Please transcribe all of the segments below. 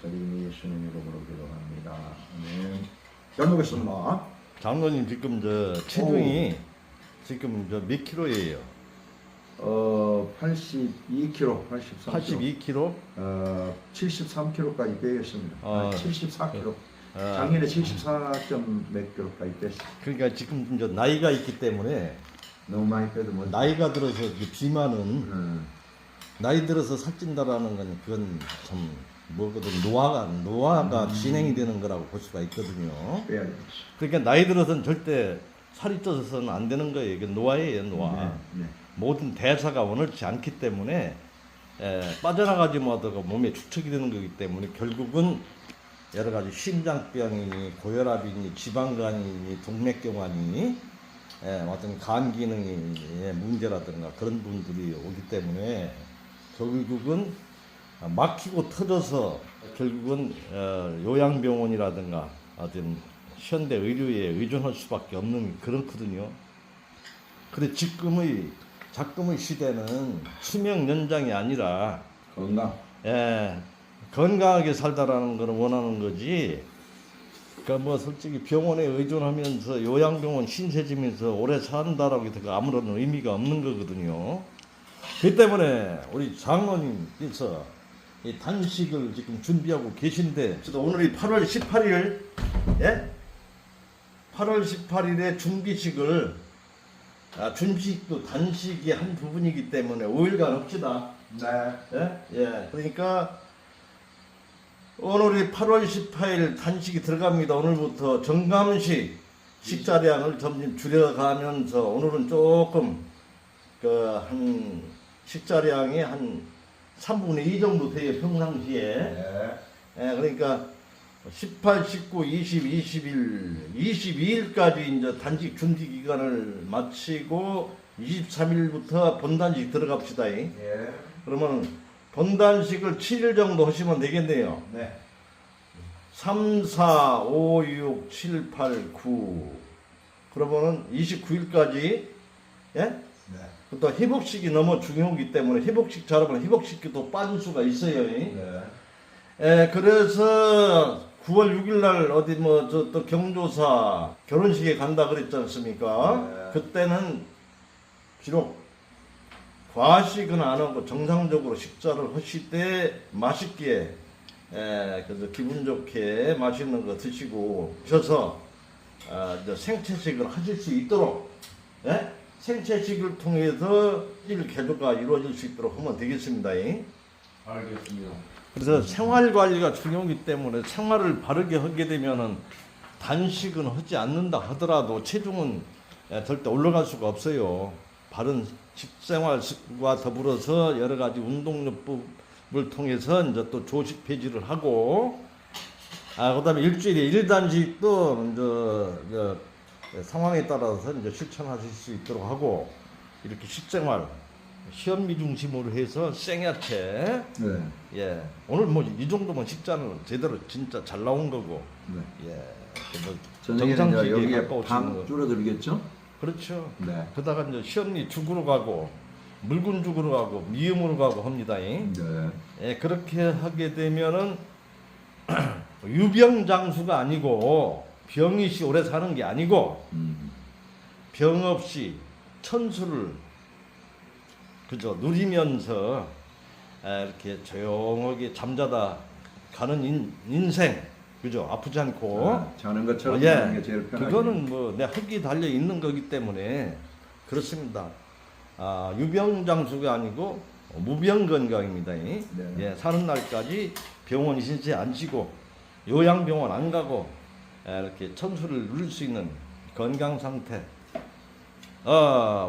특별히 예수님 이름으로 기도합니다. 아멘. 잘 먹겠습니다. 장로님 지금 저 체중이 지금 저 몇 킬로예요? 82kg, 83kg. 82킬로? 73kg까지 빼겠습니다. 74kg. 작년에 74몇 킬로까지 뺐어요. 그러니까 지금 이제 나이가 있기 때문에 너무 많이 빼도 뭐 나이가 들어서 비만은 나이 들어서 살찐다라는 건 그건 참 뭐거든 노화가 진행이 되는 거라고 볼 수가 있거든요. 빼야 되겠어. 그러니까 나이 들어서는 절대 살이 쪄서는 안 되는 거예요. 이게 노화예요, 노화. 네. 모든 대사가 원활치 않기 때문에 빠져나가지 못하다가 몸에 축적이 되는 거기 때문에 결국은 여러 가지 심장병이니 고혈압이니 지방간이니 동맥경화니 어떤 간 기능의 문제라든가 그런 분들이 오기 때문에 결국은 막히고 터져서 결국은 요양병원이라든가 어떤 현대 의료에 의존할 수밖에 없는 그렇거든요. 그런데 지금의 시대는 수명 연장이 아니라 건강. 건강하게 살다라는 걸 원하는 거지. 그러니까 뭐 솔직히 병원에 의존하면서 요양병원 신세지면서 오래 산다라고 해서 아무런 의미가 없는 거거든요. 그 때문에 우리 장로님께서 이 단식을 지금 준비하고 계신데, 오늘이 8월 18일, 8월 18일에 준비식을, 준비식도 단식이 한 부분이기 때문에 5일간 합시다. 네. 그러니까 오늘이 8월 18일 단식이 들어갑니다. 오늘부터 정감식 식사량을 점점 줄여가면서 오늘은 조금 한 식사량이 한 3분의 2 정도 돼요, 평상시에. 그러니까 18, 19, 20, 21, 22일까지 이제 단식 준비 기간을 마치고 23일부터 본단식 들어갑시다. 그러면 본단식을 7일 정도 하시면 되겠네요. 3, 4, 5, 6, 7, 8, 9. 그러면은 29일까지, 또 회복식이 너무 중요하기 때문에 회복식 잘하면 회복식도 빠질 수가 있어요. 그래서 9월 6일 날 어디 뭐 저 또 경조사 결혼식에 간다 그랬지 않습니까? 그때는 비록 과식은 안 하고 정상적으로 식사를 하실 때 맛있게 그래서 기분 좋게 맛있는 거 드시고 오셔서 생채식을 하실 수 있도록 생채식을 통해서 일 개조가 이루어질 수 있도록 하면 되겠습니다. 알겠습니다. 그래서 생활 관리가 중요하기 때문에 생활을 바르게 하게 되면은 단식은 하지 않는다 하더라도 체중은 절대 올라갈 수가 없어요. 바른 식생활과 더불어서 여러 가지 운동요법을 통해서 이제 또 조식 폐지를 하고, 그다음에 일주일에 1단식도 이제 상황에 따라서 이제 실천하실 수 있도록 하고, 이렇게 식생활 현미 중심으로 해서 생야채. 오늘 뭐 이 정도면 식자는 제대로 진짜 잘 나온 거고. 저녁에는 여기에 방 줄어들겠죠? 그렇죠. 그러다가 이제 현미 죽으로 가고 묽은 죽으로 가고 미음으로 가고 합니다. 그렇게 하게 되면은 유병장수가 아니고 병이시 오래 사는 게 아니고 병 없이 천수를 그저 누리면서 이렇게 조용하게 잠자다 가는 인생, 그죠? 아프지 않고 자는 것처럼 하는 게 제일 편하죠. 그거는 뭐 내 흙이 달려 있는 거기 때문에 그렇습니다. 유병장수가 아니고 무병 건강입니다. 사는 날까지 병원 신세 안 지고 요양병원 안 가고 이렇게 천수를 누릴 수 있는 건강 상태.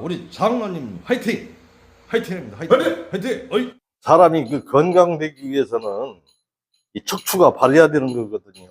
우리 장로님 화이팅! 화이팅입니다. 화이팅! 어이. 사람이 그 건강되기 위해서는 이 척추가 바르야 되는 거거든요.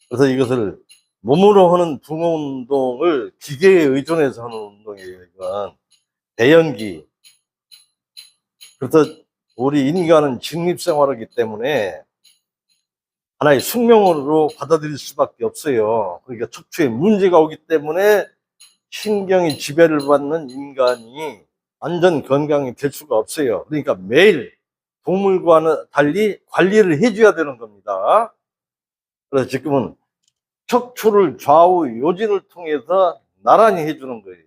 그래서 이것을 몸으로 하는 붕어 운동을 기계에 의존해서 하는 운동이에요. 이건 대연기. 그래서 우리 인간은 직립생활하기 때문에 하나의 숙명으로 받아들일 수밖에 없어요. 그러니까 척추에 문제가 오기 때문에 신경이 지배를 받는 인간이 완전 건강이 될 수가 없어요. 그러니까 매일 동물과는 달리 관리를 해줘야 되는 겁니다. 그래서 지금은 척추를 좌우 요진을 통해서 나란히 해주는 거예요.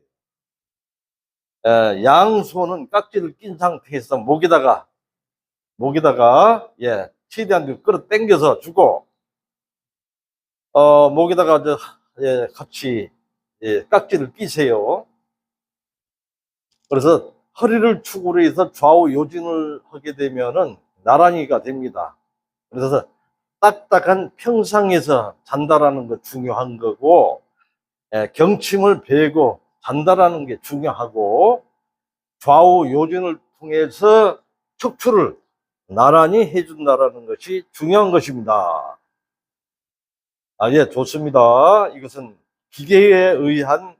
양손은 깍지를 낀 상태에서 목에다가 최대한 끌어 당겨서 주고, 목에다가 같이 깍지를 끼세요. 그래서 허리를 축으로 해서 좌우 요진을 하게 되면은 나란히가 됩니다. 그래서 딱딱한 평상에서 잔다라는 거 중요한 거고, 경침을 베고 잔다라는 게 중요하고, 좌우 요진을 통해서 척추를 나란히 해준다라는 것이 중요한 것입니다. 예, 좋습니다. 이것은 기계에 의한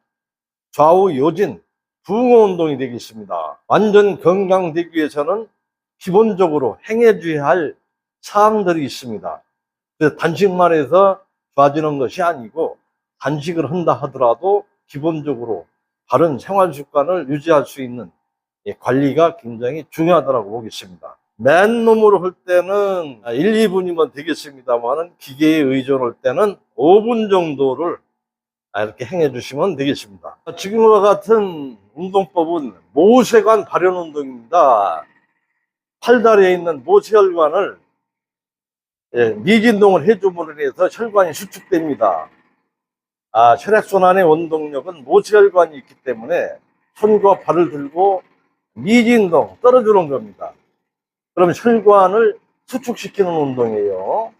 좌우 요진 붕어 운동이 되겠습니다. 완전 건강되기 위해서는 기본적으로 행해줘야 할 사항들이 있습니다. 그래서 단식만 해서 좋아지는 것이 아니고, 단식을 한다 하더라도 기본적으로 바른 생활 습관을 유지할 수 있는 관리가 굉장히 중요하다고 보겠습니다. 맨몸으로 할 때는 1, 2분이면 되겠습니다만, 기계에 의존할 때는 5분 정도를 이렇게 행해 주시면 되겠습니다. 지금과 같은 운동법은 모세관 발현 운동입니다. 팔다리에 있는 모세혈관을 미진동을 해줌으로 해서 혈관이 수축됩니다. 혈액순환의 원동력은 모세혈관이 있기 때문에 손과 발을 들고 미진동 떨어주는 겁니다. 그러면 혈관을 수축시키는 운동이에요.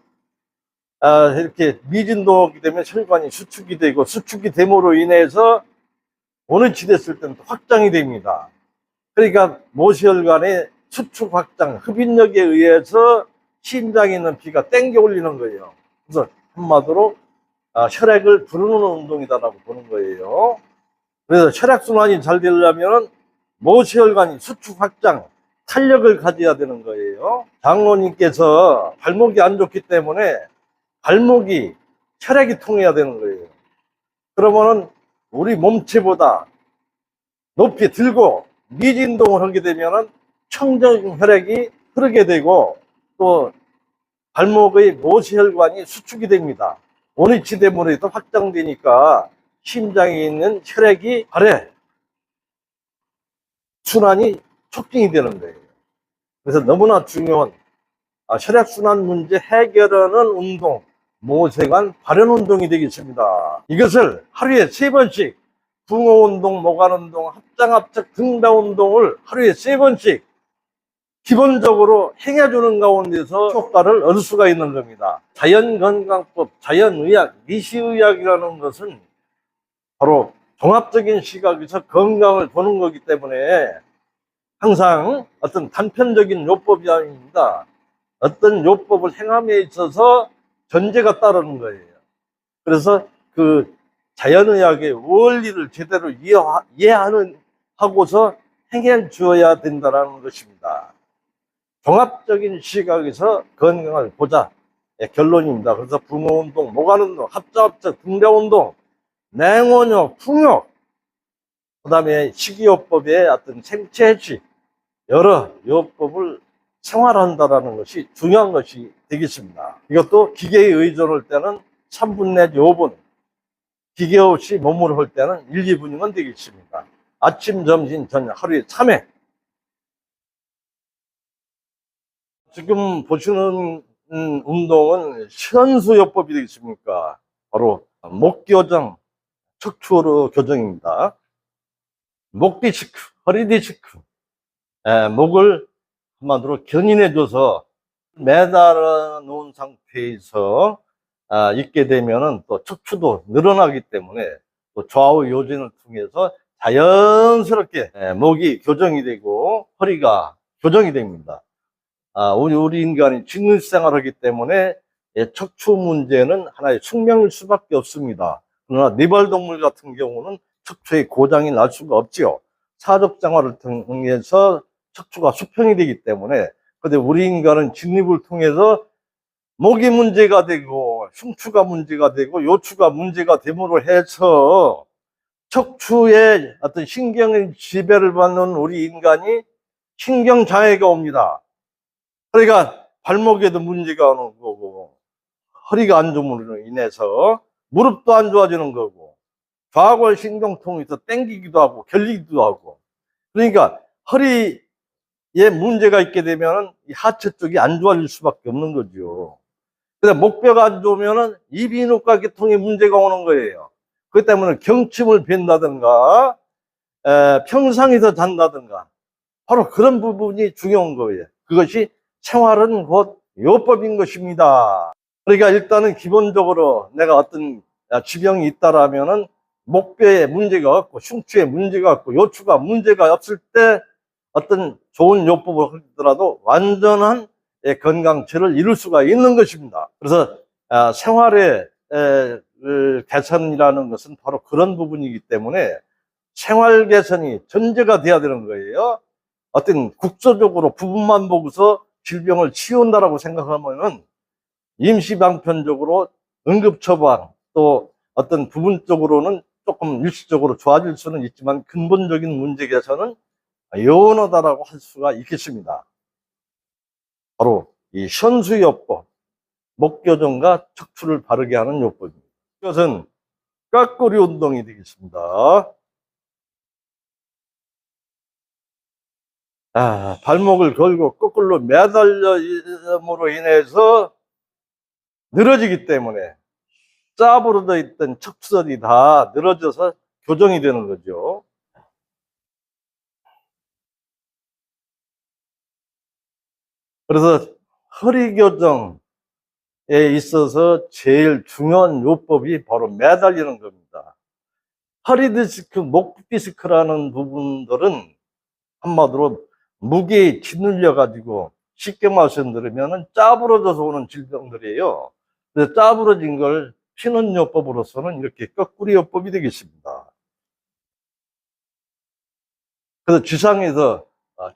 이렇게 미진동이 되면 혈관이 수축이 되고, 수축이 됨으로 인해서 원위치 됐을 때는 확장이 됩니다. 그러니까 모세혈관의 수축 확장, 흡인력에 의해서 심장에 있는 피가 땡겨 올리는 거예요. 그래서 한마디로 혈액을 부르는 운동이다라고 보는 거예요. 그래서 혈액순환이 잘 되려면 모세혈관이 수축 확장, 탄력을 가져야 되는 거예요. 장로님께서 발목이 안 좋기 때문에 발목이 혈액이 통해야 되는 거예요. 그러면은 우리 몸체보다 높이 들고 미진동을 하게 되면은 청정 혈액이 흐르게 되고, 또 발목의 모세혈관이 수축이 됩니다. 원위치 때문에 또 확장되니까 심장에 있는 혈액이 발에 순환이 촉진이 되는 거예요. 그래서 너무나 중요한 혈액순환 문제 해결하는 운동, 모세관 발현 운동이 되겠습니다. 이것을 하루에 3번씩 붕어 운동, 모관 운동, 합장합착 등다 운동을 하루에 3번씩 기본적으로 행해주는 가운데서 효과를 얻을 수가 있는 겁니다. 자연건강법, 자연의학, 미시의학이라는 것은 바로 종합적인 시각에서 건강을 보는 거기 때문에 항상 어떤 단편적인 요법이 아닙니다. 어떤 요법을 행함에 있어서 전제가 따르는 거예요. 그래서 그 자연의학의 원리를 제대로 이해하고서 행해 주어야 된다는 것입니다. 종합적인 시각에서 건강을 보자, 결론입니다. 그래서 붕어운동, 모관운동, 합자합작, 등대운동, 냉온욕, 풍욕, 그 다음에 식이요법의 어떤 생체해치, 여러 요법을 생활한다라는 것이 중요한 것이 되겠습니다. 이것도 기계에 의존할 때는 3분 내지 5분, 기계 없이 몸으로 할 때는 1, 2분이면 되겠습니다. 아침, 점심, 저녁 하루에 3회. 지금 보시는 운동은 현수요법이 되겠습니까? 바로 목교정, 척추로 교정입니다. 목 디스크, 허리 디스크, 목을 한마디로 견인해줘서 매달아 놓은 상태에서 있게 되면은 또 척추도 늘어나기 때문에 또 좌우 요진을 통해서 자연스럽게 목이 교정이 되고 허리가 교정이 됩니다. 우리 인간이 직립생활을 하기 때문에 척추 문제는 하나의 숙명일 수밖에 없습니다. 그러나 네발동물 같은 경우는 척추의 고장이 날 수가 없지요. 사족생활을 통해서 척추가 수평이 되기 때문에. 근데 우리 인간은 직립을 통해서 목이 문제가 되고 흉추가 문제가 되고 요추가 문제가 됨으로 해서 척추의 어떤 신경의 지배를 받는 우리 인간이 신경장애가 옵니다. 그러니까 발목에도 문제가 오는 거고, 허리가 안 좋음으로 인해서 무릎도 안 좋아지는 거고, 좌골 신경통이 더 땡기기도 하고 결리기도 하고. 그러니까 허리에 문제가 있게 되면 이 하체 쪽이 안 좋아질 수밖에 없는 거죠. 그래서 목뼈가 안 좋으면은 이비인후과 계통에 문제가 오는 거예요. 그렇기 때문에 경침을 벤다든가 평상에서 잔다든가 바로 그런 부분이 중요한 거예요. 그것이 생활은 곧 요법인 것입니다. 그러니까 일단은 기본적으로 내가 어떤 지병이 있다라면은 목뼈에 문제가 없고 흉추에 문제가 없고 요추가 문제가 없을 때 어떤 좋은 요법을 하더라도 완전한 건강체를 이룰 수가 있는 것입니다. 그래서 생활의 개선이라는 것은 바로 그런 부분이기 때문에 생활 개선이 전제가 돼야 되는 거예요. 어떤 국소적으로 부분만 보고서 질병을 치운다라고 생각하면은 임시방편적으로 응급처방 또 어떤 부분적으로는 조금 일시적으로 좋아질 수는 있지만 근본적인 문제 개선은 요원하다라고 할 수가 있겠습니다. 바로 이 현수요법, 목교정과 척추를 바르게 하는 요법입니다. 이것은 깍꼬리 운동이 되겠습니다. 발목을 걸고 거꾸로 매달림으로 인해서 늘어지기 때문에 짜부러져 있던 척추들이 다 늘어져서 교정이 되는 거죠. 그래서 허리 교정에 있어서 제일 중요한 요법이 바로 매달리는 겁니다. 허리 디스크, 목 디스크라는 부분들은 한마디로 무게에 짓눌려 가지고 쉽게 말씀드리면 짜부러져서 오는 질병들이에요. 그래서 짜부러진 걸 피는 요법으로서는 이렇게 거꾸리 요법이 되겠습니다. 그래서 지상에서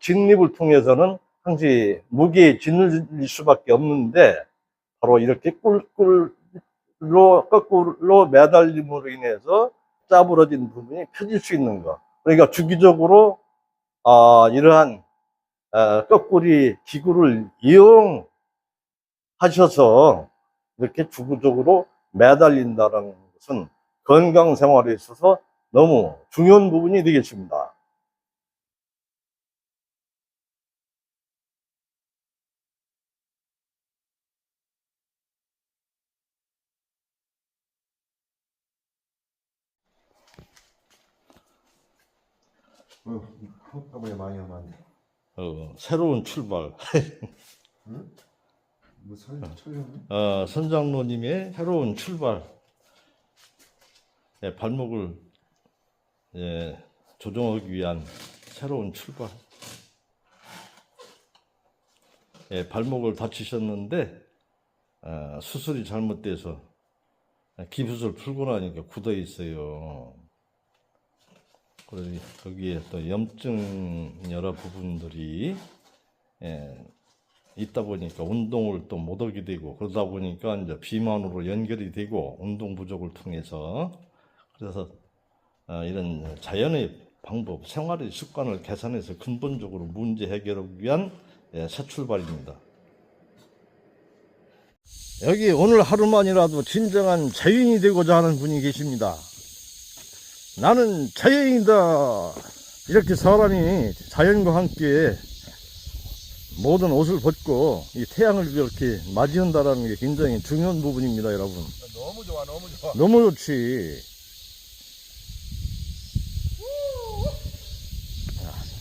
직립을 통해서는 항시 무게에 짓눌릴 수밖에 없는데 바로 이렇게 거꾸로 매달림으로 인해서 짜부러진 부분이 펴질 수 있는 것. 그러니까 주기적으로 이러한 거꾸리 기구를 이용하셔서 이렇게 주기적으로 매달린다는 것은 건강 생활에 있어서 너무 중요한 부분이 되겠습니다. 한꺼번에 많이 하면 안 돼. 새로운 출발. 응? 뭐 철렸네? 선장로님의 새로운 출발. 발목을 조정하기 위한 새로운 출발. 발목을 다치셨는데 수술이 잘못돼서 기부술 풀고 나니까 굳어 있어요. 그래서 거기에 또 염증 여러 부분들이 있다 보니까 운동을 또 못 하게 되고 그러다 보니까 이제 비만으로 연결이 되고 운동 부족을 통해서 그래서 이런 자연의 방법, 생활의 습관을 개선해서 근본적으로 문제 해결을 위한 새 출발입니다. 여기 오늘 하루만이라도 진정한 자연이 되고자 하는 분이 계십니다. 나는 자연이다. 이렇게 사람이 자연과 함께 모든 옷을 벗고 이 태양을 이렇게 맞이한다는 게 굉장히 중요한 부분입니다, 여러분. 너무 좋아, 너무 좋아. 너무 좋지.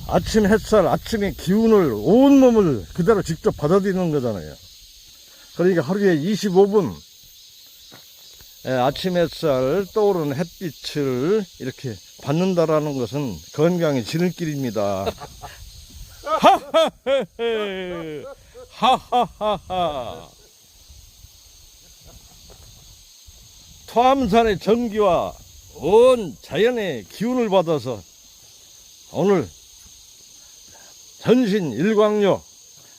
아침 햇살, 아침의 기운을 온몸을 그대로 직접 받아들이는 거잖아요. 그러니까 하루에 25분 아침 햇살 떠오르는 햇빛을 이렇게 받는다라는 것은 건강의 지름길입니다. 하하하하. 토암산의 전기와 온 자연의 기운을 받아서 오늘 전신 일광욕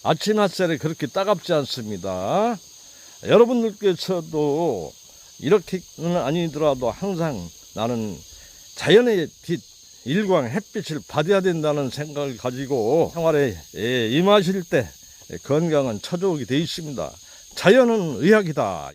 아침 햇살이 그렇게 따갑지 않습니다. 여러분들께서도 이렇게는 아니더라도 항상 나는 자연의 빛, 일광, 햇빛을 받아야 된다는 생각을 가지고 생활에 임하실 때 건강은 초조하게 되어 있습니다. 자연은 의학이다.